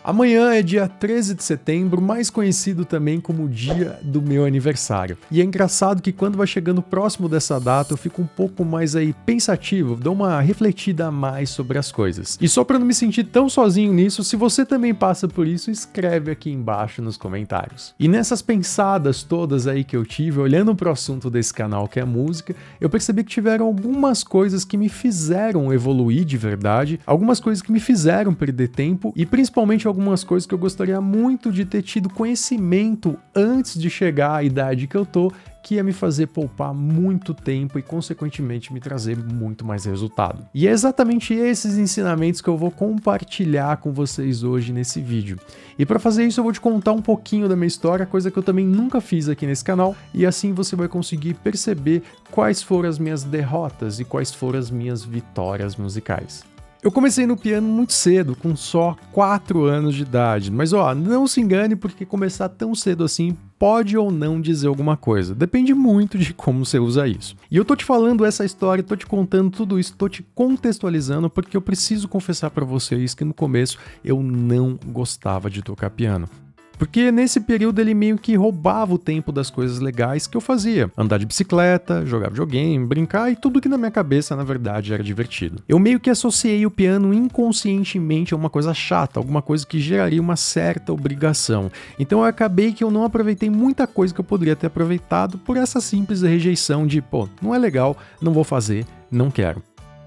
Amanhã é dia 13 de setembro, mais conhecido também como o dia do meu aniversário. E é engraçado que quando vai chegando próximo dessa data eu fico um pouco mais aí pensativo, dou uma refletida a mais sobre as coisas. E só para não me sentir tão sozinho nisso, se você também passa por isso, escreve aqui embaixo nos comentários. E nessas pensadas todas aí que eu tive, olhando pro assunto desse canal que é música, eu percebi que tiveram algumas coisas que me fizeram evoluir de verdade, algumas coisas que me fizeram perder tempo e principalmente algumas coisas que eu gostaria muito de ter tido conhecimento antes de chegar à idade que eu tô, que ia me fazer poupar muito tempo e, consequentemente, me trazer muito mais resultado. E é exatamente esses ensinamentos que eu vou compartilhar com vocês hoje nesse vídeo. E para fazer isso eu vou te contar um pouquinho da minha história, coisa que eu também nunca fiz aqui nesse canal, e assim você vai conseguir perceber quais foram as minhas derrotas e quais foram as minhas vitórias musicais. Eu comecei no piano muito cedo, com só 4 anos de idade, mas não se engane porque começar tão cedo assim pode ou não dizer alguma coisa, depende muito de como você usa isso. E eu tô te falando essa história, tô te contando tudo isso, tô te contextualizando porque eu preciso confessar pra vocês que no começo eu não gostava de tocar piano. Porque nesse período ele meio que roubava o tempo das coisas legais que eu fazia. Andar de bicicleta, jogar videogame, brincar e tudo que na minha cabeça, na verdade, era divertido. Eu meio que associei o piano inconscientemente a uma coisa chata, alguma coisa que geraria uma certa obrigação. Então eu acabei que eu não aproveitei muita coisa que eu poderia ter aproveitado por essa simples rejeição de, não é legal, não vou fazer, não quero.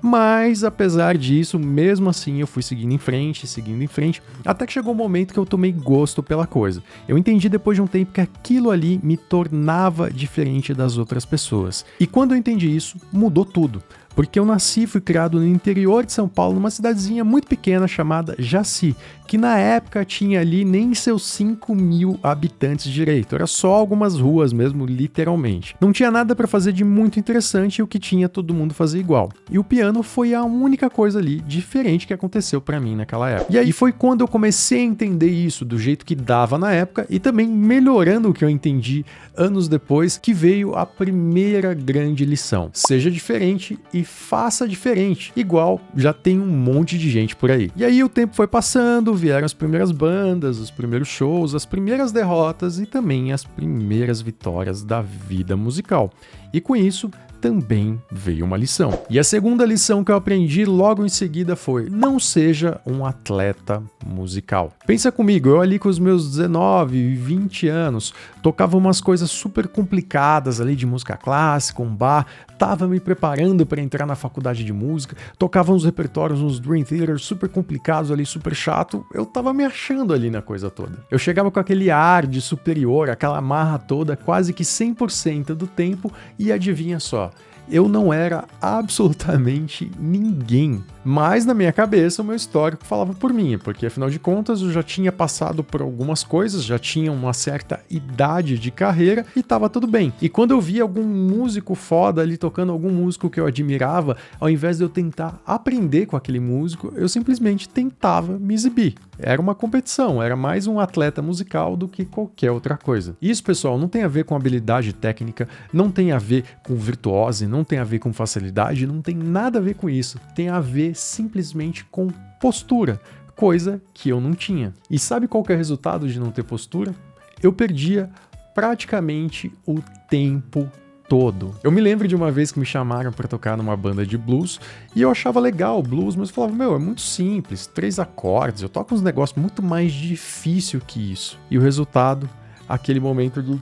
Mas, apesar disso, mesmo assim eu fui seguindo em frente, até que chegou um momento que eu tomei gosto pela coisa. Eu entendi depois de um tempo que aquilo ali me tornava diferente das outras pessoas. E quando eu entendi isso, mudou tudo. Porque eu nasci e fui criado no interior de São Paulo, numa cidadezinha muito pequena chamada Jaci, que na época tinha ali nem seus 5.000 habitantes direito, era só algumas ruas mesmo, literalmente. Não tinha nada para fazer de muito interessante e o que tinha todo mundo fazia igual. E o piano foi a única coisa ali diferente que aconteceu para mim naquela época. E aí foi quando eu comecei a entender isso do jeito que dava na época e também melhorando o que eu entendi anos depois, que veio a primeira grande lição. Seja diferente e faça diferente, igual já tem um monte de gente por aí. E aí o tempo foi passando, vieram as primeiras bandas, os primeiros shows, as primeiras derrotas e também as primeiras vitórias da vida musical. E com isso também veio uma lição. E a segunda lição que eu aprendi logo em seguida foi: não seja um atleta musical. Pensa comigo, eu ali com os meus 19, 20 anos, tocava umas coisas super complicadas ali de música clássica, bar, tava me preparando para entrar na faculdade de música, tocava uns repertórios, uns Dream Theater super complicados ali, super chato, eu tava me achando ali na coisa toda. Eu chegava com aquele ar de superior, aquela marra toda, quase que 100% do tempo, e adivinha só, eu não era absolutamente ninguém. Mas na minha cabeça o meu histórico falava por mim, porque afinal de contas eu já tinha passado por algumas coisas, já tinha uma certa idade de carreira e tava tudo bem. E quando eu via algum músico foda ali tocando, algum músico que eu admirava, ao invés de eu tentar aprender com aquele músico, eu simplesmente tentava me exibir. Era uma competição, era mais um atleta musical do que qualquer outra coisa. Isso, pessoal, não tem a ver com habilidade técnica, não tem a ver com virtuose, não tem a ver com facilidade, não tem nada a ver com isso. Tem a ver simplesmente com postura, coisa que eu não tinha. E sabe qual que é o resultado de não ter postura? Eu perdia praticamente o tempo todo. Eu me lembro de uma vez que me chamaram para tocar numa banda de blues e eu achava legal o blues, mas eu falava, é muito simples, 3 acordes, eu toco uns negócios muito mais difícil que isso. E o resultado, aquele momento de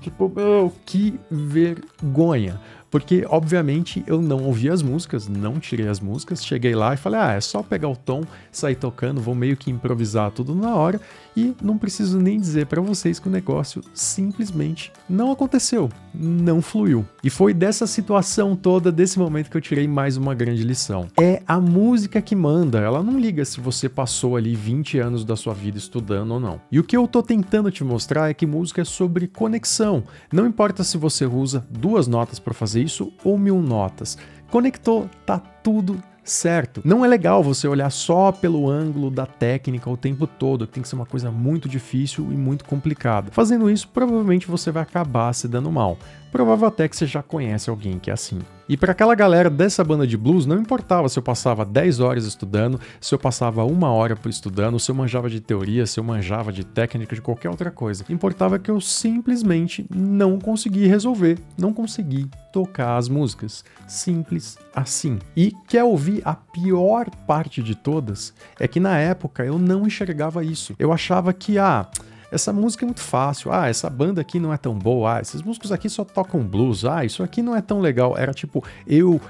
que vergonha. Porque, obviamente, eu não ouvi as músicas, não tirei as músicas, cheguei lá e falei, é só pegar o tom, sair tocando, vou meio que improvisar tudo na hora e não preciso nem dizer pra vocês que o negócio simplesmente não aconteceu, não fluiu. E foi dessa situação toda, desse momento que eu tirei mais uma grande lição. É a música que manda, ela não liga se você passou ali 20 anos da sua vida estudando ou não. E o que eu tô tentando te mostrar é que música é sobre conexão. Não importa se você usa 2 notas pra fazer isso ou 1000 notas. Conectou, tá tudo certo. Não é legal você olhar só pelo ângulo da técnica o tempo todo, que tem que ser uma coisa muito difícil e muito complicada. Fazendo isso, provavelmente você vai acabar se dando mal. Provável até que você já conhece alguém que é assim. E para aquela galera dessa banda de blues, não importava se eu passava 10 horas estudando, se eu passava 1 hora estudando, se eu manjava de teoria, se eu manjava de técnica, de qualquer outra coisa. Importava que eu simplesmente não consegui resolver, não consegui tocar as músicas. Simples assim. E quer ouvir a pior parte de todas? É que na época eu não enxergava isso. Eu achava que, essa música é muito fácil, essa banda aqui não é tão boa, esses músicos aqui só tocam blues, isso aqui não é tão legal. Era tipo, eu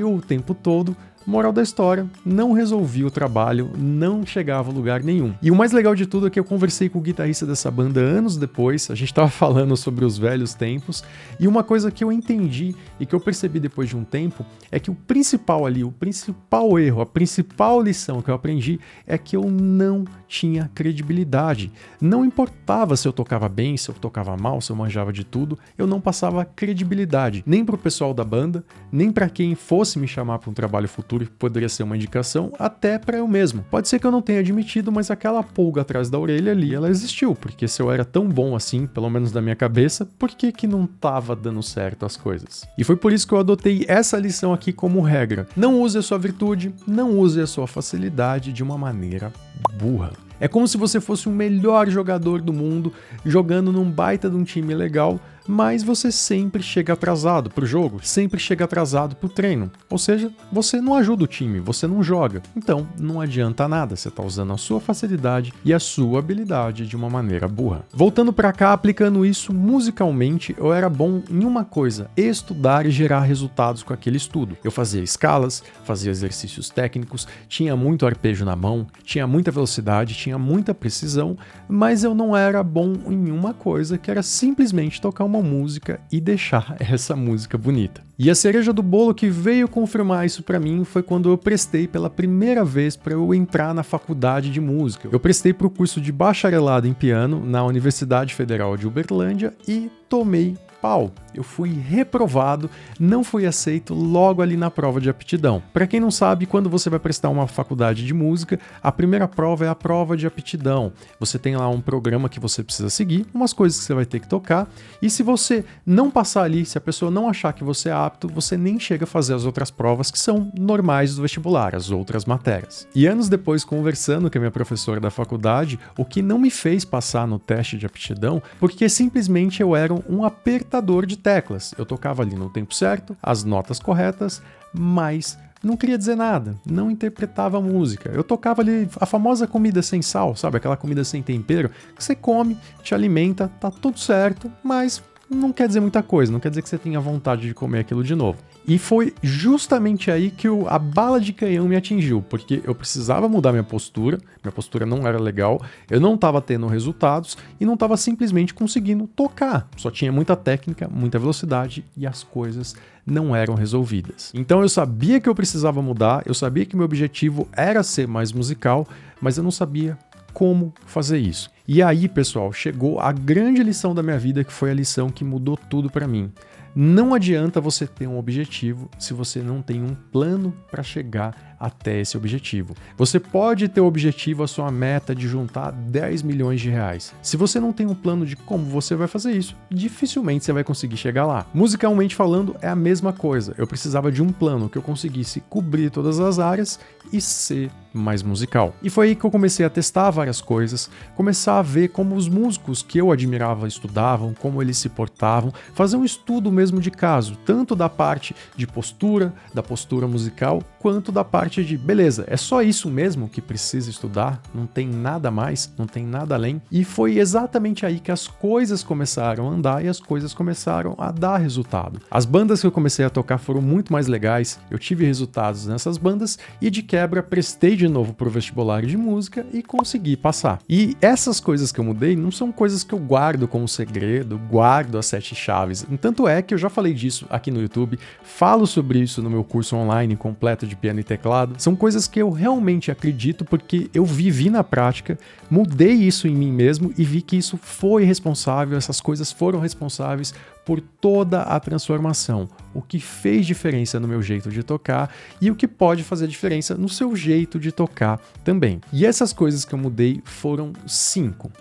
o tempo todo. Moral da história, não resolvi o trabalho, não chegava a lugar nenhum. E o mais legal de tudo é que eu conversei com o guitarrista dessa banda anos depois, a gente tava falando sobre os velhos tempos, e uma coisa que eu entendi e que eu percebi depois de um tempo é que o principal erro, a principal lição que eu aprendi é que eu não tinha credibilidade. Não importava se eu tocava bem, se eu tocava mal, se eu manjava de tudo, eu não passava credibilidade, nem pro pessoal da banda, nem para quem fosse me chamar para um trabalho futuro, que poderia ser uma indicação, até para eu mesmo. Pode ser que eu não tenha admitido, mas aquela pulga atrás da orelha ali, ela existiu, porque se eu era tão bom assim, pelo menos na minha cabeça, por que não tava dando certo as coisas? E foi por isso que eu adotei essa lição aqui como regra. Não use a sua virtude, não use a sua facilidade de uma maneira burra. É como se você fosse o melhor jogador do mundo, jogando num baita de um time legal, mas você sempre chega atrasado pro jogo, sempre chega atrasado pro treino. Ou seja, você não ajuda o time, você não joga. Então, não adianta nada, você tá usando a sua facilidade e a sua habilidade de uma maneira burra. Voltando pra cá, aplicando isso musicalmente, eu era bom em uma coisa: estudar e gerar resultados com aquele estudo. Eu fazia escalas, fazia exercícios técnicos, tinha muito arpejo na mão, tinha muita velocidade, tinha muita precisão, mas eu não era bom em uma coisa, que era simplesmente tocar uma música e deixar essa música bonita. E a cereja do bolo que veio confirmar isso pra mim foi quando eu prestei pela primeira vez para eu entrar na faculdade de música. Eu prestei pro curso de bacharelado em piano na Universidade Federal de Uberlândia e tomei pau. Eu fui reprovado, não fui aceito logo ali na prova de aptidão. Para quem não sabe, quando você vai prestar uma faculdade de música, a primeira prova é a prova de aptidão. Você tem lá um programa que você precisa seguir, umas coisas que você vai ter que tocar, e se você não passar ali, se a pessoa não achar que você é apto, você nem chega a fazer as outras provas que são normais do vestibular, as outras matérias. E anos depois, conversando com a minha professora da faculdade, o que não me fez passar no teste de aptidão, porque simplesmente eu era um apertador de teclas. Eu tocava ali no tempo certo, as notas corretas, mas não queria dizer nada, não interpretava a música. Eu tocava ali a famosa comida sem sal, sabe? Aquela comida sem tempero, que você come, te alimenta, tá tudo certo, mas não quer dizer muita coisa, não quer dizer que você tenha vontade de comer aquilo de novo. E foi justamente aí que a bala de canhão me atingiu, porque eu precisava mudar minha postura não era legal, eu não estava tendo resultados e não estava simplesmente conseguindo tocar. Só tinha muita técnica, muita velocidade e as coisas não eram resolvidas. Então eu sabia que eu precisava mudar, eu sabia que meu objetivo era ser mais musical, mas eu não sabia como fazer isso. E aí, pessoal, chegou a grande lição da minha vida, que foi a lição que mudou tudo para mim. Não adianta você ter um objetivo se você não tem um plano para chegar até esse objetivo. Você pode ter o objetivo, a sua meta de juntar 10 milhões de reais. Se você não tem um plano de como você vai fazer isso, dificilmente você vai conseguir chegar lá. Musicalmente falando, é a mesma coisa. Eu precisava de um plano que eu conseguisse cobrir todas as áreas e ser mais musical. E foi aí que eu comecei a testar várias coisas, começar a ver como os músicos que eu admirava estudavam, como eles se portavam, fazer um estudo mesmo de caso, tanto da parte de postura, da postura musical, quanto da parte de, beleza, é só isso mesmo que precisa estudar? Não tem nada mais? Não tem nada além? E foi exatamente aí que as coisas começaram a andar e as coisas começaram a dar resultado. As bandas que eu comecei a tocar foram muito mais legais, eu tive resultados nessas bandas e de quebra prestei de novo pro vestibular de música e consegui passar. E essas coisas que eu mudei não são coisas que eu guardo como segredo, guardo as 7 chaves. Tanto é que eu já falei disso aqui no YouTube, falo sobre isso no meu curso online completo de piano e teclado. São coisas que eu realmente acredito porque eu vivi na prática, mudei isso em mim mesmo e vi que isso foi responsável, essas coisas foram responsáveis por toda a transformação, o que fez diferença no meu jeito de tocar e o que pode fazer diferença no seu jeito de tocar também. E essas coisas que eu mudei foram 5.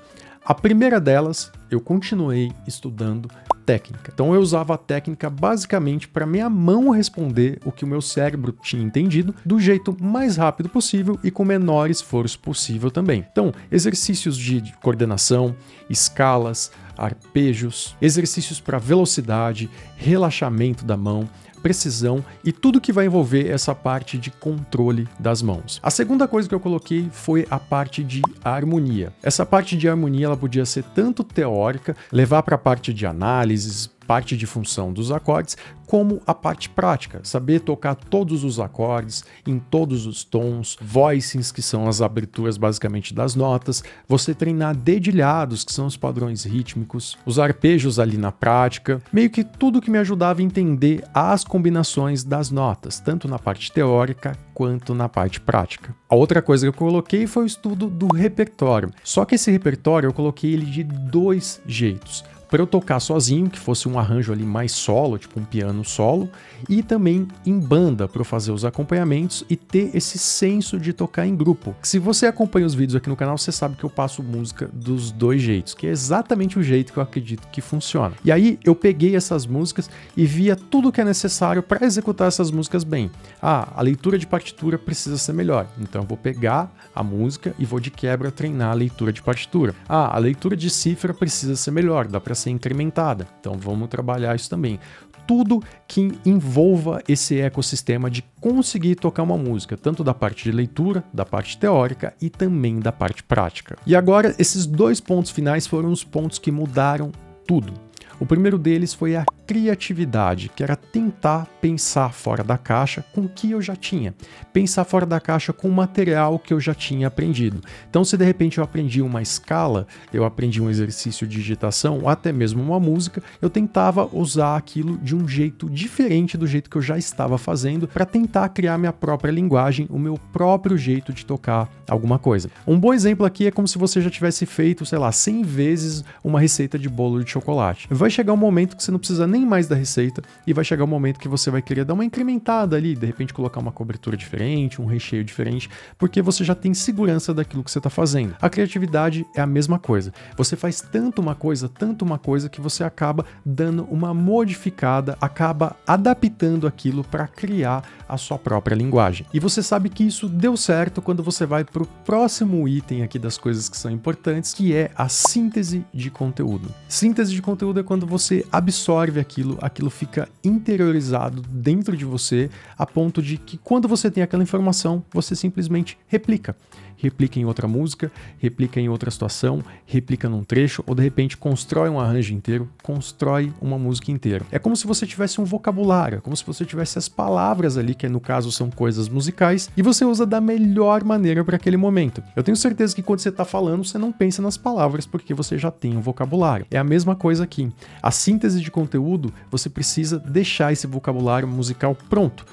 A primeira delas, eu continuei estudando técnica. Então eu usava a técnica basicamente para minha mão responder o que o meu cérebro tinha entendido do jeito mais rápido possível e com o menor esforço possível também. Então, exercícios de coordenação, escalas, arpejos, exercícios para velocidade, relaxamento da mão, precisão e tudo que vai envolver essa parte de controle das mãos. A segunda coisa que eu coloquei foi a parte de harmonia. Essa parte de harmonia ela podia ser tanto teórica, levar para a parte de análises, parte de função dos acordes, como a parte prática, saber tocar todos os acordes, em todos os tons, voicings, que são as aberturas basicamente das notas, você treinar dedilhados, que são os padrões rítmicos, os arpejos ali na prática, meio que tudo que me ajudava a entender as combinações das notas, tanto na parte teórica quanto na parte prática. A outra coisa que eu coloquei foi o estudo do repertório, só que esse repertório eu coloquei ele de 2 jeitos. Para eu tocar sozinho, que fosse um arranjo ali mais solo, tipo um piano solo, e também em banda, para eu fazer os acompanhamentos e ter esse senso de tocar em grupo. Se você acompanha os vídeos aqui no canal, você sabe que eu passo música dos 2 jeitos, que é exatamente o jeito que eu acredito que funciona. E aí eu peguei essas músicas e via tudo que é necessário para executar essas músicas bem. A leitura de partitura precisa ser melhor, então eu vou pegar a música e vou de quebra treinar a leitura de partitura. A leitura de cifra precisa ser melhor, dá para ser incrementada, então vamos trabalhar isso também. Tudo que envolva esse ecossistema de conseguir tocar uma música, tanto da parte de leitura, da parte teórica e também da parte prática. E agora, esses 2 pontos finais foram os pontos que mudaram tudo. O primeiro deles foi a criatividade, que era tentar pensar fora da caixa com o que eu já tinha. Pensar fora da caixa com o material que eu já tinha aprendido. Então, se de repente eu aprendi uma escala, eu aprendi um exercício de digitação, ou até mesmo uma música, eu tentava usar aquilo de um jeito diferente do jeito que eu já estava fazendo para tentar criar minha própria linguagem, o meu próprio jeito de tocar alguma coisa. Um bom exemplo aqui é como se você já tivesse feito, sei lá, 100 vezes uma receita de bolo de chocolate. Vai chegar um momento que você não precisa nem mais da receita e vai chegar um momento que você vai querer dar uma incrementada ali, de repente colocar uma cobertura diferente, um recheio diferente, porque você já tem segurança daquilo que você está fazendo. A criatividade é a mesma coisa. Você faz tanto uma coisa que você acaba dando uma modificada, acaba adaptando aquilo para criar a sua própria linguagem. E você sabe que isso deu certo quando você vai para o próximo item aqui das coisas que são importantes, que é a síntese de conteúdo. Síntese de conteúdo é quando você absorve aquilo fica interiorizado dentro de você, a ponto de que quando você tem aquela informação, você simplesmente replica. Replica em outra música, replica em outra situação, replica num trecho, ou de repente constrói um arranjo inteiro, constrói uma música inteira. É como se você tivesse um vocabulário, é como se você tivesse as palavras ali, que no caso são coisas musicais, e você usa da melhor maneira para aquele momento. Eu tenho certeza que quando você está falando, você não pensa nas palavras, porque você já tem um vocabulário. É a mesma coisa aqui. A síntese de conteúdo, você precisa deixar esse vocabulário musical pronto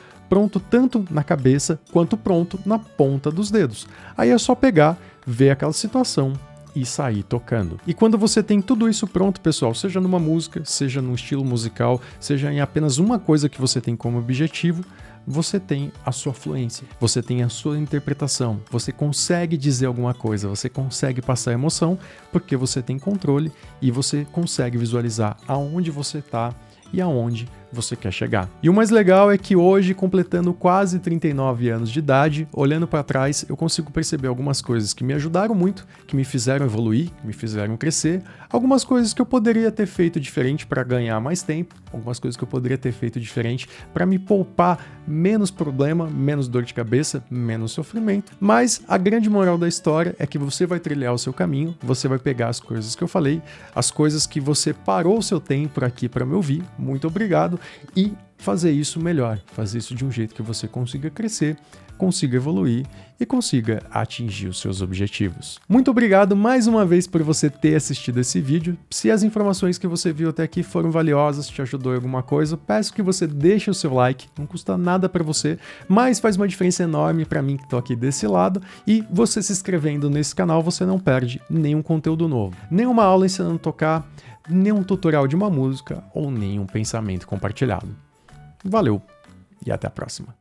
tanto na cabeça quanto pronto na ponta dos dedos. Aí é só pegar, ver aquela situação e sair tocando. E quando você tem tudo isso pronto, pessoal, seja numa música, seja num estilo musical, seja em apenas uma coisa que você tem como objetivo, você tem a sua fluência, você tem a sua interpretação, você consegue dizer alguma coisa, você consegue passar emoção, porque você tem controle e você consegue visualizar aonde você está e aonde você quer chegar. E o mais legal é que hoje, completando quase 39 anos de idade, olhando para trás, eu consigo perceber algumas coisas que me ajudaram muito, que me fizeram evoluir, que me fizeram crescer, algumas coisas que eu poderia ter feito diferente para ganhar mais tempo, algumas coisas que eu poderia ter feito diferente para me poupar menos problema, menos dor de cabeça, menos sofrimento. Mas a grande moral da história é que você vai trilhar o seu caminho, você vai pegar as coisas que eu falei, as coisas que você parou o seu tempo aqui para me ouvir, muito obrigado, e fazer isso melhor, fazer isso de um jeito que você consiga crescer, consiga evoluir e consiga atingir os seus objetivos. Muito obrigado mais uma vez por você ter assistido esse vídeo. Se as informações que você viu até aqui foram valiosas, te ajudou em alguma coisa, peço que você deixe o seu like, não custa nada para você, mas faz uma diferença enorme para mim que estou aqui desse lado, e você se inscrevendo nesse canal, você não perde nenhum conteúdo novo, nenhuma aula ensinando a tocar, nenhum tutorial de uma música ou nenhum pensamento compartilhado. Valeu e até a próxima.